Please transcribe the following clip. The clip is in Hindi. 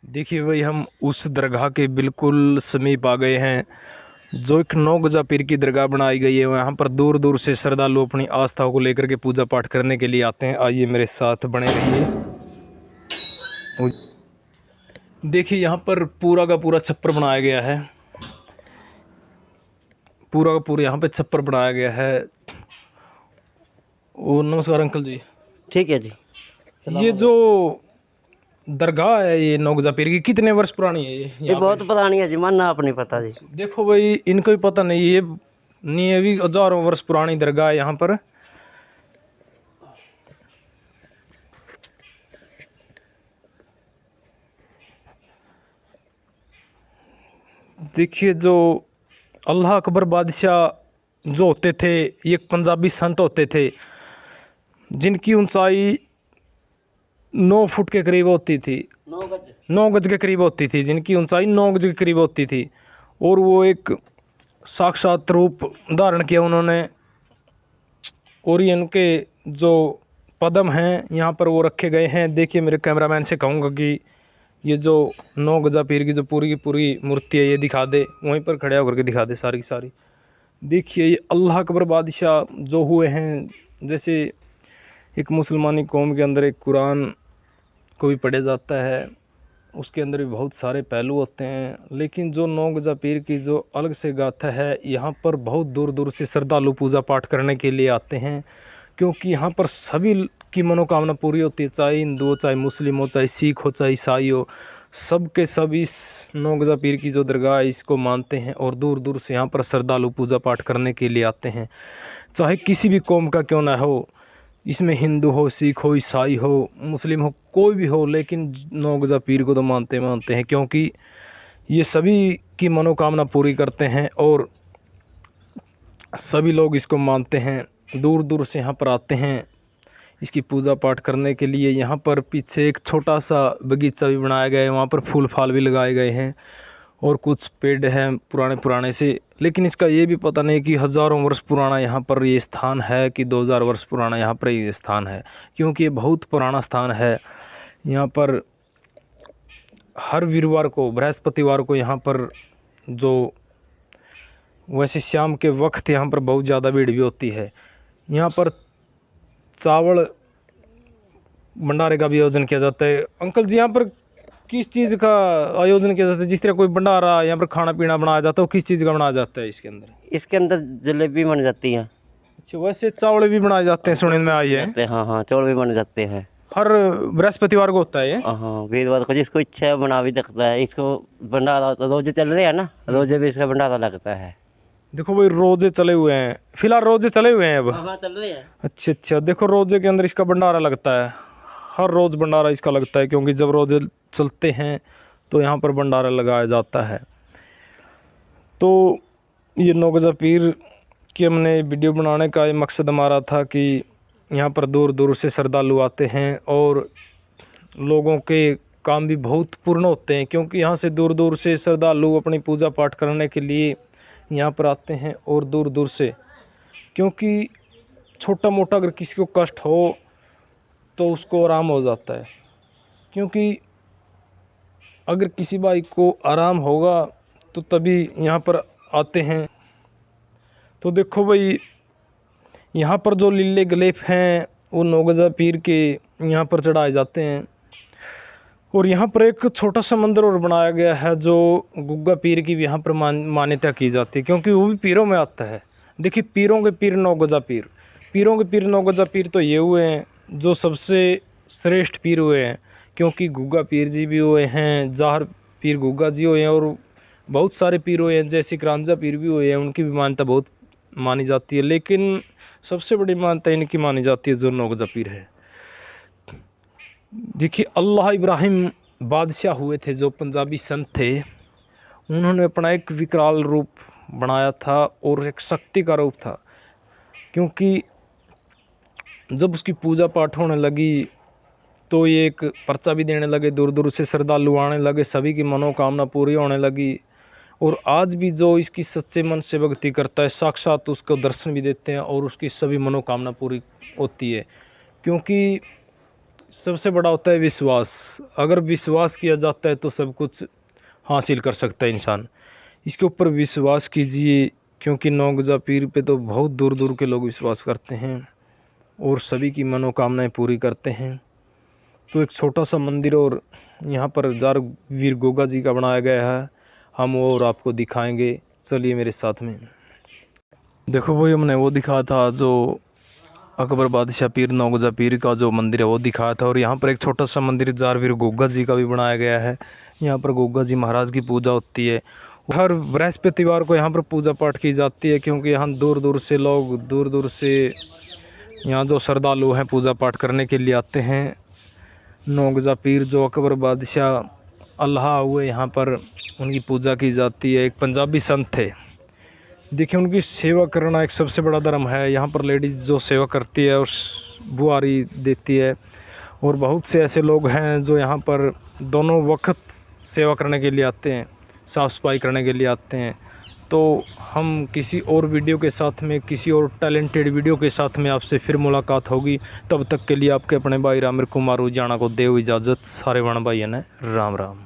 देखिए भाई, हम उस दरगाह के बिल्कुल समीप आ गए हैं जो एक 9 गजा पीर की दरगाह बनाई गई है। यहाँ पर दूर दूर से श्रद्धालु अपनी आस्था को लेकर के पूजा पाठ करने के लिए आते हैं। आइए मेरे साथ बने रहिए। देखिए यहाँ पर पूरा का पूरा छप्पर बनाया गया है, पूरा का पूरा यहाँ पे छप्पर बनाया गया है। ओ नमस्कार अंकल जी। ठीक है जी। ये जो दरगाह है ये 9 गजा पीर की कितने वर्ष पुरानी है? ये बहुत पुरानी है जी, मन आप नहीं पता जी। देखो भाई, इनको भी पता नहीं, ये नहीं है भी हजारों वर्ष पुरानी दरगाह है यहाँ पर। देखिए जो अल्लाह अकबर बादशाह जो होते थे, ये पंजाबी संत होते थे जिनकी ऊंचाई 9 फुट के करीब होती थी, 9 गज के करीब होती थी, जिनकी ऊंचाई 9 गज के करीब होती थी। और वो एक साक्षात रूप धारण किया उन्होंने। और ये इनके जो पदम हैं यहाँ पर वो रखे गए हैं। देखिए मेरे कैमरामैन से कहूँगा कि ये जो 9 गजा पीर की जो पूरी की पूरी मूर्ति है ये दिखा दे, वहीं पर खड़े होकर के दिखा दे सारी की सारी। देखिए ये अल्लाह अकबर बादशाह जो हुए हैं, जैसे एक मुसलमानी कौम के अंदर एक कुरान को भी पढ़ा जाता है, उसके अंदर भी बहुत सारे पहलू होते हैं। लेकिन जो 9 गजा पीर की जो अलग से गाथा है, यहाँ पर बहुत दूर दूर से श्रद्धालु पूजा पाठ करने के लिए आते हैं, क्योंकि यहाँ पर सभी की मनोकामना पूरी होती है, चाहे हिंदू हो, चाहे मुस्लिम हो, चाहे सिख हो, चाहे ईसाई हो, सब के सब इस 9 गजा पीर की जो दरगाह है इसको मानते हैं और दूर दूर से यहाँ पर श्रद्धालु पूजा पाठ करने के लिए आते हैं। चाहे किसी भी कौम का क्यों ना हो, इसमें हिंदू हो, सिख हो, ईसाई हो, मुस्लिम हो, कोई भी हो, लेकिन 9 गजा पीर को तो मानते हैं, क्योंकि ये सभी की मनोकामना पूरी करते हैं और सभी लोग इसको मानते हैं। दूर दूर से यहाँ पर आते हैं इसकी पूजा पाठ करने के लिए। यहाँ पर पीछे एक छोटा सा बगीचा भी बनाया गया है, वहाँ पर फूल फाल भी लगाए गए हैं और कुछ पेड़ हैं पुराने पुराने से। लेकिन इसका ये भी पता नहीं कि हज़ारों वर्ष पुराना यहाँ पर ये स्थान है कि 2000 वर्ष पुराना यहाँ पर ये स्थान है, क्योंकि ये बहुत पुराना स्थान है। यहाँ पर हर वीरवार को, बृहस्पतिवार को यहाँ पर जो वैसे शाम के वक्त यहाँ पर बहुत ज़्यादा भीड़ भी होती है। यहाँ पर चावल भंडारे का भी आयोजन किया जाता है। अंकल जी, यहाँ पर किस चीज़ का आयोजन किया जाता है? जिस तरह कोई भंडारा यहाँ पर खाना पीना बनाया जाता है, वो किस चीज़ का बनाया जाता है इसके अंदर? इसके अंदर जलेबी बन जाती है। अच्छा, वैसे चावल भी बनाए जाते हैं, सुनने में आई है। हाँ हाँ, चावल भी बन जाते हैं। हर बृहस्पतिवार को होता है ये? हाँ, वीरवार को जिसको इच्छा है बना भी सकता है। इसको भंडारा रोजे चल रहे हैं ना, रोजे भी इसका भंडारा लगता है। देखो भाई, रोजे चले हुए हैं, फिलहाल रोजे चले हुए हैं अब। हाँ, चल रहे हैं। अच्छा अच्छा, देखो रोजे के अंदर इसका भंडारा लगता है, हर रोज़ भंडारा इसका लगता है, क्योंकि जब रोजे चलते हैं तो यहाँ पर भंडारा लगाया जाता है। तो ये 9 गजा पीर की हमने वीडियो बनाने का ये मकसद हमारा था कि यहाँ पर दूर दूर से श्रद्धालु आते हैं और लोगों के काम भी बहुत पूर्ण होते हैं, क्योंकि यहाँ से दूर दूर से श्रद्धालु अपनी पूजा पाठ करने के लिए यहाँ पर आते हैं और दूर दूर से, क्योंकि छोटा मोटा अगर किसी को कष्ट हो तो उसको आराम हो जाता है। क्योंकि अगर किसी भाई को आराम होगा तो तभी यहाँ पर आते हैं। तो देखो भाई, यहाँ पर जो लीले गलेफ हैं वो 9 गजा पीर के यहाँ पर चढ़ाए जाते हैं। और यहाँ पर एक छोटा सा मंदिर और बनाया गया है जो गुग्गा पीर की भी यहाँ पर मान्यता की जाती है, क्योंकि वो भी पीरों में आता है। देखिए, पीरों के पीर 9 गजा पीर, पीरों के पीर 9 गजा पीर तो ये हुए हैं जो सबसे श्रेष्ठ पीर हुए हैं, क्योंकि गुग्गा पीर जी भी हुए हैं, ज़ाहर पीर गुग्गा जी हुए हैं और बहुत सारे पीर हुए हैं, जैसे क्रांजा पीर भी हुए हैं, उनकी भी मान्यता बहुत मानी जाती है। लेकिन सबसे बड़ी मान्यता इनकी मानी जाती है जो 9 गजा पीर है। देखिए, अल्लाह इब्राहिम बादशाह हुए थे जो पंजाबी संत थे, उन्होंने अपना एक विकराल रूप बनाया था और एक शक्ति का रूप था, क्योंकि जब उसकी पूजा पाठ होने लगी तो ये एक पर्चा भी देने लगे, दूर दूर से श्रद्धालु आने लगे, सभी की मनोकामना पूरी होने लगी। और आज भी जो इसकी सच्चे मन से भक्ति करता है, साक्षात उसको दर्शन भी देते हैं और उसकी सभी मनोकामना पूरी होती है। क्योंकि सबसे बड़ा होता है विश्वास। अगर विश्वास किया जाता है तो सब कुछ हासिल कर सकता है इंसान। इसके ऊपर विश्वास कीजिए, क्योंकि 9 गजा पीर पे तो बहुत दूर दूर के लोग विश्वास करते हैं और सभी की मनोकामनाएं पूरी करते हैं। तो एक छोटा सा मंदिर और यहाँ पर जार वीर गोगा जी का बनाया गया है, हम वो और आपको दिखाएंगे। चलिए मेरे साथ में। देखो भाई, हमने वो दिखाया था जो अकबर बादशाह पीर 9 गजा पीर का जो मंदिर है वो दिखाया था। और यहाँ पर एक छोटा सा मंदिर जार वीर गोगा जी का भी बनाया गया है। यहाँ पर गोगा जी महाराज की पूजा होती है। हर बृहस्पतिवार को यहाँ पर पूजा पाठ की जाती है, क्योंकि यहाँ दूर दूर से लोग, दूर दूर से यहाँ जो श्रद्धालु हैं पूजा पाठ करने के लिए आते हैं। 9 गजा पीर जो अकबर बादशाह अल्लाह हुए, यहाँ पर उनकी पूजा की जाती है। एक पंजाबी संत थे, देखिए उनकी सेवा करना एक सबसे बड़ा धर्म है। यहाँ पर लेडीज़ जो सेवा करती है और बुआरी देती है, और बहुत से ऐसे लोग हैं जो यहाँ पर दोनों वक्त सेवा करने के लिए आते हैं, साफ़ सफाई करने के लिए आते हैं। तो हम किसी और वीडियो के साथ में, किसी और टैलेंटेड वीडियो के साथ में आपसे फिर मुलाकात होगी। तब तक के लिए आपके अपने भाई रामवीर कुमार उजाना को दे इजाज़त। सारे वाण भाई ने राम राम।